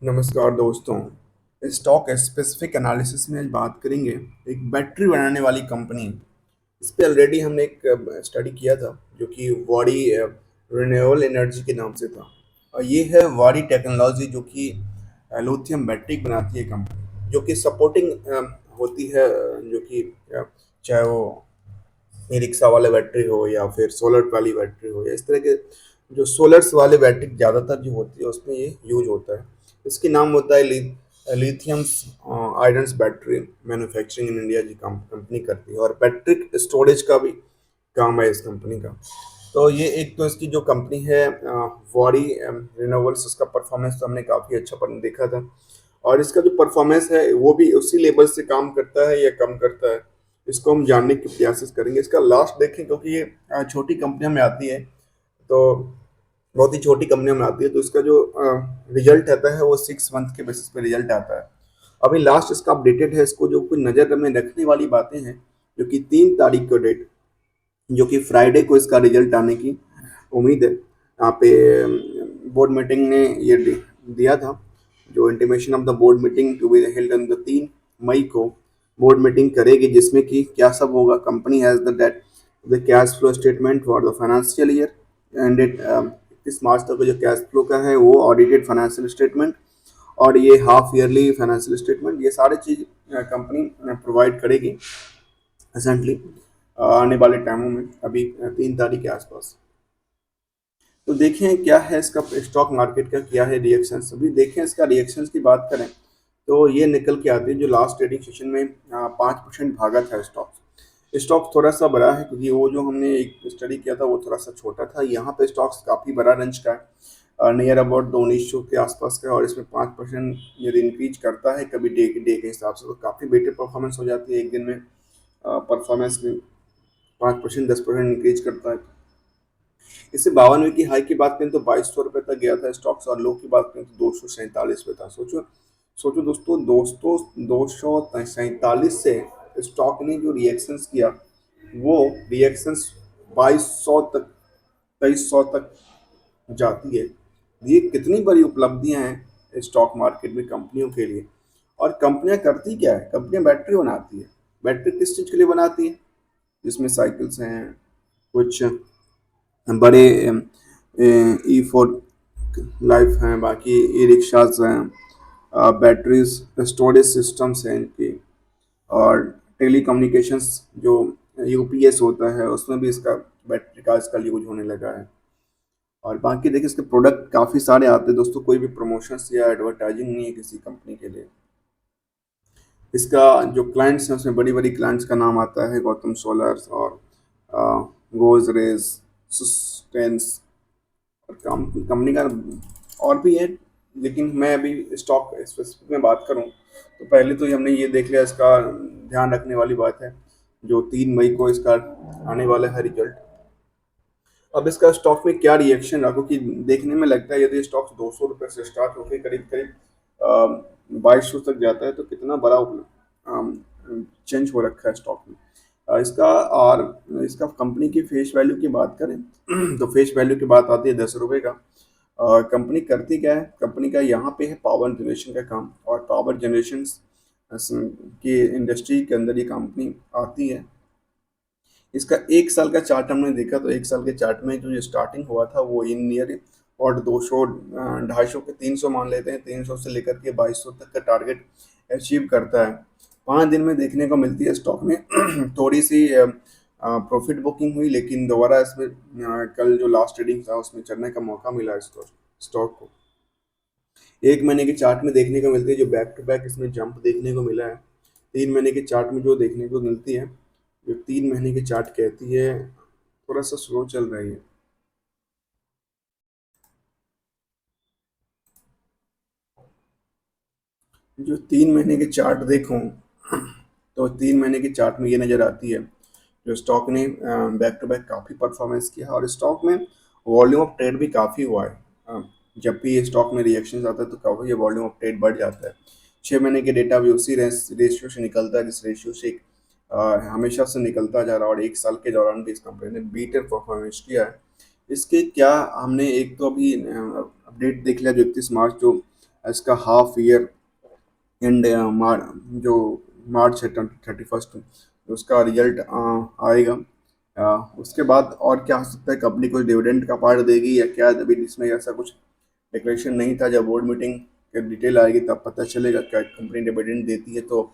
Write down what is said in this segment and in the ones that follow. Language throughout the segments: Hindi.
नमस्कार दोस्तों। स्टॉक स्पेसिफिक एनालिसिस में आज बात करेंगे एक बैटरी बनाने वाली कंपनी। इस पे ऑलरेडी हमने एक स्टडी किया था जो कि वाडी रिन्यूएबल एनर्जी के नाम से था। और ये है वाडी टेक्नोलॉजी जो कि लिथियम बैटरी बनाती है कंपनी, जो कि सपोर्टिंग होती है जो कि चाहे वो ई रिक्शा वाले बैटरी हो या फिर सोलर वाली बैटरी हो या इस तरह के जो सोलर्स वाले बैटरी ज़्यादातर जो होती है उसमें ये यूज होता है। इसकी नाम होता है lithium ions battery manufacturing in India, जी कंपनी करती है। और बैटरी स्टोरेज का भी काम है इस कंपनी का। तो ये एक तो इसकी जो कंपनी है वॉरी रिन्यूएबल्स, उसका परफॉर्मेंस तो हमने काफ़ी अच्छा देखा था। और इसका जो परफॉर्मेंस है वो भी उसी लेवल से काम करता है या कम करता है, इसको हम जानने की प्रयास करेंगे। इसका लास्ट देखें, क्योंकि ये छोटी कंपनियों में आती है, तो बहुत ही छोटी कंपनियों में आती है, तो इसका जो रिजल्ट आता है वो 6 मंथ के बेसिस पे रिजल्ट आता है। अभी लास्ट इसका अपडेटेड है। इसको जो कोई नज़र में रखने वाली बातें हैं, जो कि 3 तारीख को डेट, जो कि फ्राइडे को इसका रिजल्ट आने की उम्मीद है। यहाँ पे बोर्ड मीटिंग ने ये दिया था, जो intimation of the board meeting to be held on the 3 मई को बोर्ड मीटिंग करेगी, जिसमें कि क्या सब होगा। Company has the cash flow statement for the financial year ended 31 March तक जो कैश फ्लो का है वो ऑडिटेड फाइनेंशियल स्टेटमेंट और ये हाफ ईयरली फाइनेंशियल स्टेटमेंट, ये सारी चीज़ कंपनी प्रोवाइड करेगी रिसेंटली आने वाले टाइमों में, अभी 3 तारीख के आसपास। तो देखें क्या है इसका स्टॉक मार्केट का क्या है रिएक्शन। अभी देखें इसका रिएक्शन की बात करें तो ये निकल के आती है जो लास्ट ट्रेडिंग सेशन में 5% भागा था स्टॉक। स्टॉक थोड़ा सा बड़ा है, क्योंकि वो जो हमने एक स्टडी किया था वो थोड़ा सा छोटा था। यहाँ पे स्टॉक्स काफ़ी बड़ा रेंज का है, नियर अबाउट 1900 के आसपास का, और इसमें 5% यदि इंक्रीज करता है कभी डे के हिसाब से, तो काफ़ी बेटर परफॉर्मेंस हो जाती है एक दिन में। परफॉर्मेंस में 5% 10% इंक्रीज करता है। इससे 52वें की हाई की बात करें तो 2200 रुपये तक गया था स्टॉक्स, और लो की बात करें तो 247 पे था। सोचो सोचो दोस्तों 247 से स्टॉक ने जो रिएक्शंस किया, वो रिएक्शंस 2200 तक 2300 तक जाती है। ये कितनी बड़ी उपलब्धियां हैं स्टॉक मार्केट में कंपनियों के लिए। और कंपनियां करती क्या है, कंपनियां बैटरी बनाती है। बैटरी किस चीज़ के लिए बनाती है, जिसमें साइकिल्स हैं, कुछ बड़े ई फोर लाइफ हैं, बाकी ई रिक्शाज हैं, बैटरीज स्टोरेज सिस्टम्स हैं इनकी, और टेली कम्युनिकेशंस जो यूपीएस होता है उसमें भी इसका बैटरी का इसका यूज होने लगा है। और बाकी देखिए इसके प्रोडक्ट काफ़ी सारे आते हैं दोस्तों, कोई भी प्रमोशंस या एडवर्टाइजिंग नहीं है किसी कंपनी के लिए। इसका जो क्लाइंट्स हैं उसमें बड़ी बड़ी क्लाइंट्स का नाम आता है, गौतम सोलर्स और गोजरेज, सुस्टेंस, और कंपनी का और भी है। लेकिन मैं अभी स्टॉक स्पेसिफिक में बात करूं तो पहले तो हमने ये देख लिया, इसका ध्यान रखने वाली बात है जो 3 मई को इसका आने वाला है रिजल्ट। अब इसका स्टॉक में क्या रिएक्शन रहा, क्योंकि देखने में लगता है यदि स्टॉक 200 रुपये से स्टार्ट होकर करीब करीब 2200 तक जाता है तो कितना बड़ा चेंज हो रखा है स्टॉक में। इसका कंपनी की फेस वैल्यू की बात करें तो फेस वैल्यू की बात आती है 10 रुपये का। कंपनी करती क्या है, कंपनी का यहाँ पे है पावर जनरेशन का काम, और पावर जनरेशन की इंडस्ट्री के अंदर ये कंपनी आती है। इसका 1 साल का चार्ट हमने देखा तो 1 साल के चार्ट में जो ये स्टार्टिंग हुआ था वो इन नियर और 200 250 के 300 मान लेते हैं, 300 से लेकर के 2200 तक का टारगेट अचीव करता है। 5 दिन में देखने को मिलती है स्टॉक में थोड़ी सी प्रॉफिट बुकिंग हुई, लेकिन दोबारा इसमें कल जो लास्ट ट्रेडिंग था उसमें चढ़ने का मौका मिला इसको स्टॉक को। 1 महीने के चार्ट में देखने को मिलती है जो बैक टू बैक इसमें जंप देखने को मिला है। 3 महीने के चार्ट में जो देखने को मिलती है, जो 3 महीने की चार्ट कहती है थोड़ा सा स्लो चल रही है। जो 3 महीने के चार्ट देखूं तो 3 महीने के चार्ट में ये नज़र आती है जो स्टॉक ने बैक टू बैक काफ़ी परफॉर्मेंस किया, और स्टॉक में वॉल्यूम ऑफ ट्रेड भी काफ़ी हुआ है। जब भी ये स्टॉक में रिएक्शन आता है तो काफ़ी ये वॉल्यूम ऑफ ट्रेड बढ़ जाता है। 6 महीने के डेटा भी उसी रेशियो से निकलता है जिस रेशियो से हमेशा से निकलता जा रहा है, और 1 साल के दौरान भी इस कंपनी ने बीटर परफॉर्मेंस किया है। इसके क्या हमने एक तो अभी अपडेट देख लिया जो 31 मार्च जो इसका हाफ ईयर एंड जो मार्च है 31st, उसका रिजल्ट आएगा। उसके बाद और क्या हो सकता है, कंपनी कुछ डिविडेंड का पार्ट देगी या क्या, अभी इसमें ऐसा कुछ डिक्लेरेशन नहीं था। जब बोर्ड मीटिंग की डिटेल आएगी तब पता चलेगा क्या कंपनी डिविडेंड देती है, तो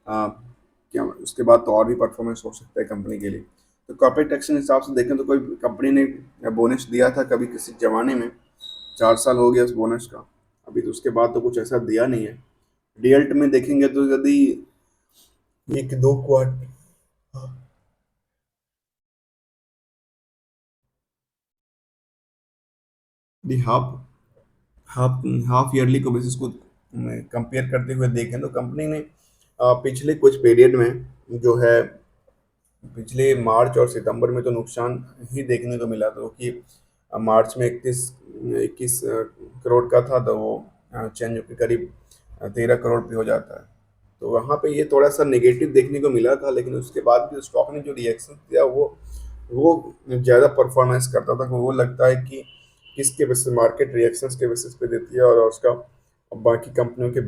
क्या उसके बाद तो और भी परफॉर्मेंस हो सकता है कंपनी के लिए। तो कॉर्पोरेट टैक्स के हिसाब से देखें तो कोई कंपनी ने बोनस दिया था कभी किसी जमाने में, 4 साल हो गया उस बोनस का, अभी तो उसके बाद तो कुछ ऐसा दिया नहीं है। रिजल्ट में देखेंगे तो यदि एक दो quarter half half half yearly को बेसिस को कंपेयर करते हुए देखें तो कंपनी ने पिछले कुछ पीरियड में जो है, पिछले मार्च और सितंबर में तो नुकसान ही देखने को मिला, तो कि मार्च में 21 करोड़ का था, तो वो चेंज होकर करीब 13 करोड़ पे हो जाता है। तो वहाँ पे ये थोड़ा सा नेगेटिव देखने को मिला था, लेकिन उसके बाद भी स्टॉक ने जो रिएक्शन दिया वो ज़्यादा परफॉर्मेंस करता था। वो लगता है कि किसके बेसिस, मार्केट रिएक्शंस के बेसिस पे देती है और उसका बाकी कंपनियों के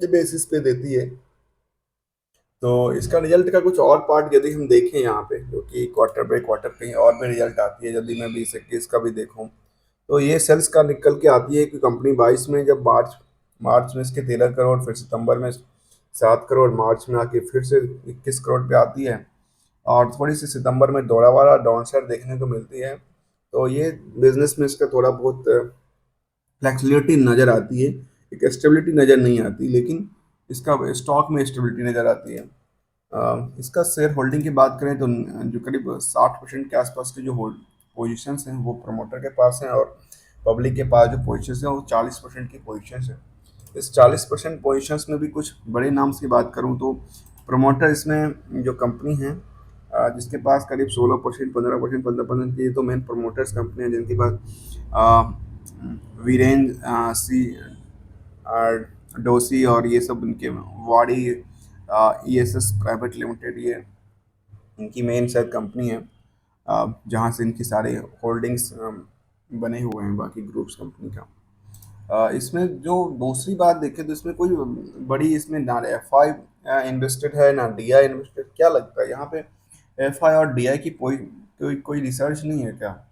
बेसिस पे देती है। तो इसका रिजल्ट का कुछ और पार्ट यदि हम देखें यहाँ पे, जो कि क्वार्टर बाई क्वार्टर कहीं और भी रिजल्ट आती है, यदि मैं 2021 का भी देखूँ तो ये सेल्स का निकल के आती है कि कंपनी 22 में जब मार्च मार्च में इसके 13 करोड़, फिर सितंबर में 7 करोड़, मार्च में आके फिर से 21 करोड़ पे आती है, और थोड़ी सी सितंबर में दोबारा डाउन साइड देखने को मिलती है। तो ये बिजनेस में इसका थोड़ा बहुत फ्लेक्सिबिलिटी नज़र आती है, एक स्टेबिलिटी नज़र नहीं आती, लेकिन इसका स्टॉक में स्टेबिलिटी नज़र आती है। इसका शेयर होल्डिंग की बात करें तो जो करीब 60% के आसपास के जो होल्ड पोजिशंस हैं वो प्रमोटर के पास हैं, और पब्लिक के पास जो पोजिशंस हैं वो 40% की पोजिशंस हैं। इस 40% पोजिशंस में भी कुछ बड़े नाम की बात करूं तो प्रमोटर इसमें जो कंपनी है जिसके पास करीब 16%, 15%, 15% की, तो मेन प्रमोटर्स कंपनी है जिनके पास वीरेंद्र सी डोसी और ये सब उनके, वाड़ी ईएसएस प्राइवेट लिमिटेड, ये इनकी मेन शायद कंपनी है, जहाँ से इनकी सारे होल्डिंग्स बने हुए हैं बाकी ग्रुप्स कंपनी का। इसमें जो दूसरी बात देखें तो इसमें कोई बड़ी, इसमें ना एफ आई इन्वेस्टेड है ना डी आई इन्वेस्टेड, क्या लगता है यहाँ पे एफ आई और डी आई की कोई रिसर्च नहीं है क्या?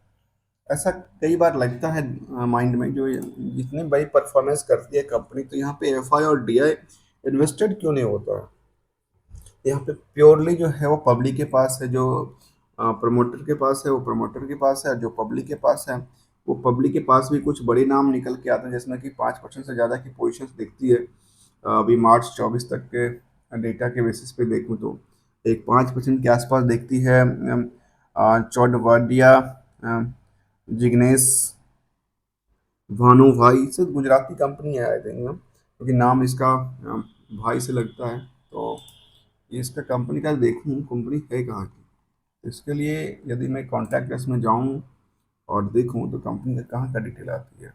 ऐसा कई बार लगता है माइंड में, जो जितनी बड़ी परफॉर्मेंस करती है कंपनी, तो यहाँ पे एफ आई और डी आई इन्वेस्टेड क्यों नहीं होता है? यहाँ पे प्योरली जो है वो पब्लिक के पास है, जो प्रमोटर के पास है वो प्रमोटर के पास है, जो पब्लिक के पास है वो पब्लिक के पास भी कुछ बड़े नाम निकल के आते हैं, जिसमें कि 5% से ज़्यादा की पोजीशंस दिखती है। अभी मार्च 24 तक के डेटा के बेसिस पे देखूँ तो एक 5% के आसपास दिखती है। चौडवाडिया, जिग्नेश भानु भाई से, गुजराती कंपनी है आई थिंक ना, क्योंकि नाम इसका भाई से लगता है। तो ये इसका कंपनी का देखूँ, कंपनी है कहाँ की, इसके लिए यदि मैं कॉन्टैक्ट अस में जाऊँ और देखूँ तो कंपनी का कहाँ का डिटेल आती है।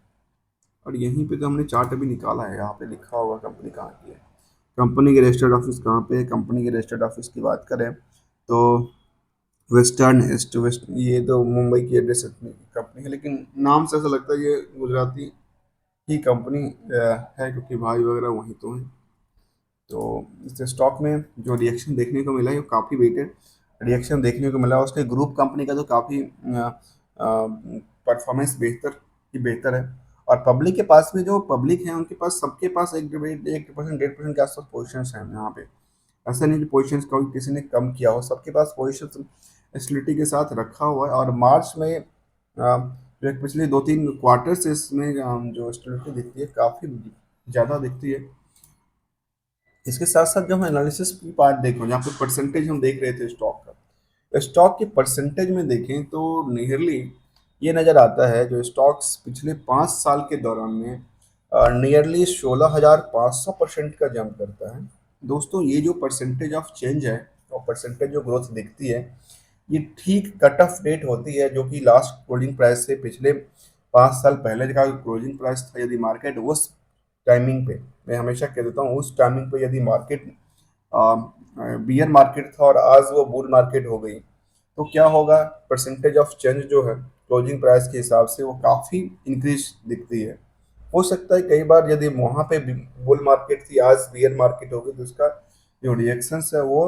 और यहीं पे तो हमने चार्ट अभी निकाला है, यहाँ पे लिखा हुआ कंपनी कहाँ की है। कंपनी के रजिस्टर्ड ऑफिस कहाँ पे है? कंपनी के रजिस्टर्ड ऑफिस की बात करें तो वेस्टर्न ईस्ट वेस्ट, ये तो मुंबई की एड्रेस कंपनी है, लेकिन नाम से ऐसा लगता है ये गुजराती ही कंपनी है, क्योंकि भाई वगैरह वहीं तो हैं। तो इस स्टॉक में जो रिएक्शन देखने को मिला है वो काफ़ी वेटेड रिएक्शन देखने को मिला। उसके ग्रुप कंपनी का तो काफ़ी परफॉर्मेंस बेहतर है। और पब्लिक के पास भी, जो पब्लिक है उनके पास, सबके पास 1%, 1.5% के आसपास पोजिशन हैं यहाँ पे। ऐसा नहीं कि पोजिशन कभी किसी ने कम किया हो, सबके पास पोजिशन स्टेबिलिटी के साथ रखा हुआ है। और मार्च में जो एक पिछले 2-3 क्वार्टर से इसमें जो स्टेबिलिटी दिखती है काफ़ी ज़्यादा दिखती है। इसके साथ साथ जो हम एनालिसिस की पार्ट देख रहे हैं, जहाँ पे परसेंटेज हम देख रहे थे स्टॉक का, स्टॉक की परसेंटेज में देखें तो नियरली ये नज़र आता है, जो स्टॉक्स पिछले 5 साल के दौरान में नियरली 16,500% का जंप करता है। दोस्तों ये जो परसेंटेज ऑफ चेंज है और परसेंटेज जो ग्रोथ दिखती है, ये ठीक कट ऑफ डेट होती है, जो कि लास्ट क्लोजिंग प्राइस से पिछले 5 साल पहले का क्लोजिंग प्राइस था। यदि मार्केट उस टाइमिंग पे, मैं हमेशा कह देता हूँ उस टाइमिंग पे यदि मार्केट बियर मार्केट था और आज वो बुल मार्केट हो गई, तो क्या होगा? परसेंटेज ऑफ चेंज जो है क्लोजिंग प्राइस के हिसाब से वो काफ़ी इंक्रीज दिखती है। हो सकता है कई बार यदि वहां पे बुल मार्केट थी, आज बियर मार्केट होगी, तो उसका जो रिएक्शंस है वो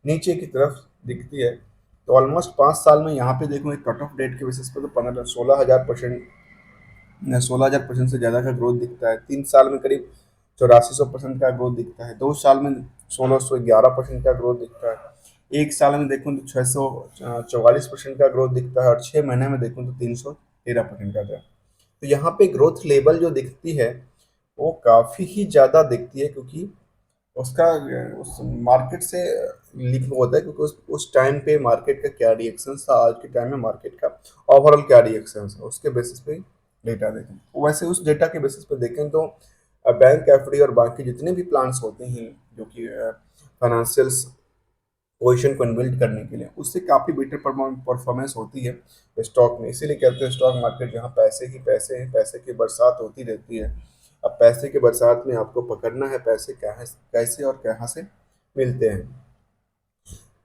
नीचे की तरफ दिखती है। तो ऑलमोस्ट 5 साल में यहाँ पे देखो एक कट ऑफ डेट के बेसिस पे तो 15 16 हजार परसेंट, 16 हजार परसेंट से ज़्यादा का ग्रोथ दिखता है। 3 साल में करीब 8400% का ग्रोथ दिखता है। 2 साल में 1611% का ग्रोथ दिखता है। एक साल में देखूँ तो 644% का ग्रोथ दिखता है, और 6 महीने में देखूँ तो 313% का ग्रोथ। तो यहाँ पे ग्रोथ लेवल जो दिखती है वो काफ़ी ही ज़्यादा दिखती है, क्योंकि उसका उस मार्केट से लिंक होता है, क्योंकि उस टाइम पे मार्केट का क्या रिएक्शन था, आज के टाइम में मार्केट का ओवरऑल क्या रिएक्शन है, उसके बेसिस पे डेटा देखें। वैसे उस डेटा के बेसिस पे देखें तो बैंक एफडी और बाकी जितने भी प्लान्स होते हैं जो कि फाइनेंशियल्स पोजीशन को बिल्ड करने के लिए, उससे काफ़ी बेटर परफॉर्मेंस होती है स्टॉक में। इसीलिए कहते हैं स्टॉक मार्केट जहाँ पैसे ही पैसे हैं, पैसे की बरसात होती रहती है। अब पैसे की बरसात में आपको पकड़ना है पैसे क्या है, कैसे और कहाँ से मिलते हैं।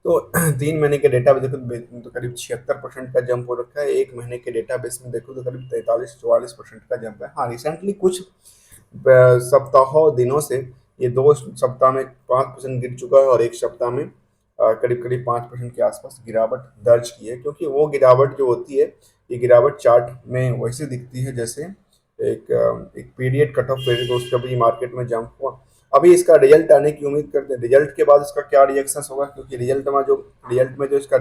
तो 3 महीने के डेटा देखो तो करीब 76% का जंप हो रखा है। 1 महीने के डेटा बेस में देखो तो करीब 43 44% का जंप है। हाँ, रिसेंटली कुछ सप्ताहों दिनों से ये 2 सप्ताह में 5% गिर चुका है, और एक सप्ताह में करीब करीब 5% के आसपास गिरावट दर्ज की है। क्योंकि वो गिरावट जो होती है, ये गिरावट चार्ट में वैसे दिखती है जैसे एक पीरियड कट ऑफ पीरियड उसका भी मार्केट में जंप हुआ। अभी इसका रिजल्ट आने की उम्मीद करते हैं, रिजल्ट के बाद इसका क्या रिएक्शन होगा, क्योंकि रिजल्ट में जो इसका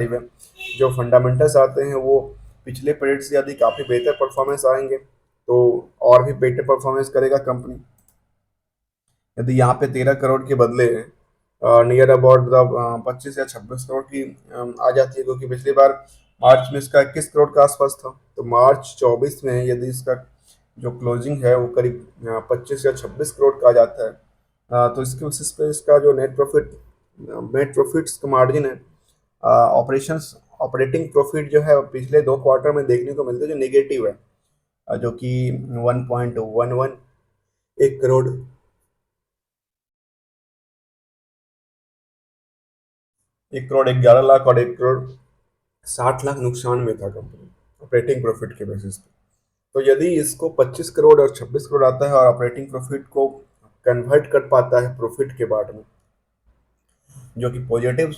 जो फंडामेंटल्स आते हैं वो पिछले पीरियड से यदि काफ़ी बेहतर परफॉर्मेंस आएंगे तो और भी बेटर परफॉर्मेंस करेगा कंपनी। यदि यहाँ पे 13 करोड़ के बदले नियर अबाउट मतलब 25 या 26 करोड़ की आ जाती है, क्योंकि पिछली बार मार्च में इसका 21 करोड़ का आसपास था। तो मार्च 24 में यदि इसका जो क्लोजिंग है वो करीब 25 या 26 करोड़ का आ जाता है, तो इसके बेसिस पे इसका जो नेट प्रॉफिट्स का मार्जिन है, ऑपरेशंस ऑपरेटिंग प्रॉफिट जो है पिछले 2 क्वार्टर में देखने को मिलता है जो नेगेटिव है, जो कि 1.11 1 करोड़ 1 करोड़ 11 लाख और 1 करोड़ 60 लाख नुकसान में था कंपनी ऑपरेटिंग प्रॉफिट के बेसिस पे। तो यदि इसको 25 करोड़ और 26 करोड़ आता है और ऑपरेटिंग प्रॉफिट को कन्वर्ट कर पाता है प्रॉफिट के बाद में, जो कि पॉजिटिव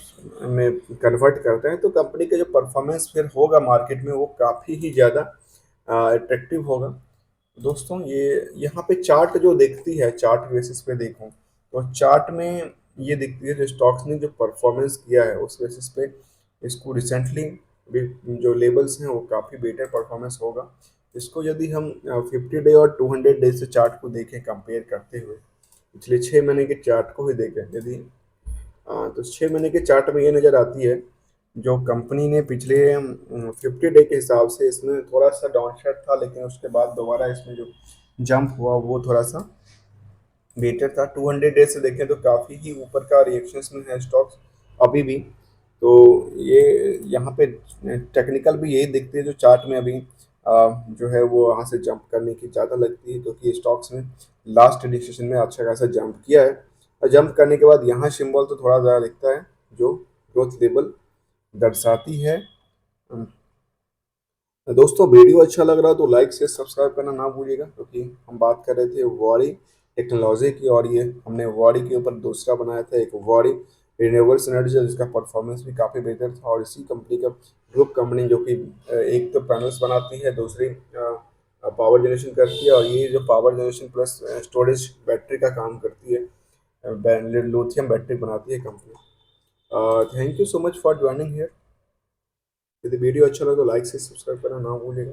में कन्वर्ट करते हैं, तो कंपनी का जो परफॉर्मेंस फिर होगा मार्केट में वो काफ़ी ही ज़्यादा अट्रैक्टिव होगा। दोस्तों, ये यहाँ पे चार्ट जो देखती है, चार्ट बेसिस पे देखूं तो चार्ट में ये दिखती है जो स्टॉक्स ने जो परफॉर्मेंस किया है उस बेसिस पे इसको रिसेंटली जो लेवल्स हैं वो काफ़ी बेटर परफॉर्मेंस होगा। इसको यदि हम 50 डे और 200 डे से चार्ट को देखें कंपेयर करते हुए, पिछले 6 महीने के चार्ट को ही देखें यदि, तो 6 महीने के चार्ट में ये नज़र आती है जो कंपनी ने पिछले 50 डे के हिसाब से इसमें थोड़ा सा डाउन साइड था, लेकिन उसके बाद दोबारा इसमें जो जंप हुआ वो थोड़ा सा बेटर था। 200 डे से देखें तो काफ़ी ही ऊपर का रिएक्शंस में है स्टॉक्स अभी भी। तो ये यहाँ पे टेक्निकल भी यही दिखती है जो चार्ट में अभी जो है वो वहाँ से जंप करने की ज़्यादा लगती है, क्योंकि स्टॉक्स में लास्ट डिसीजन में अच्छा खासा जंप किया है, और जंप करने के बाद यहाँ सिंबल तो थोड़ा ज़्यादा दिखता है जो ग्रोथ लेवल दर्शाती है। दोस्तों, वीडियो अच्छा लग रहा है तो लाइक से सब्सक्राइब करना ना भूलिएगा, क्योंकि हम बात कर रहे थे वॉरी टेक्नोलॉजी की, और ये हमने वॉरी के ऊपर दूसरा बनाया था एक वॉरी रिन्यूएबल्स एनर्जी, जिसका परफॉर्मेंस भी काफ़ी बेहतर था। और इसी कंपनी का ग्रुप कंपनी जो कि एक तो पैनल्स बनाती है, दूसरी पावर जनरेशन करती है, और ये जो power generation plus storage battery का काम करती है, लिथियम बैटरी बनाती है company. Thank you so much for joining here. यदि वीडियो अच्छा लगे तो लाइक से सब्सक्राइब करना ना भूलिएगा।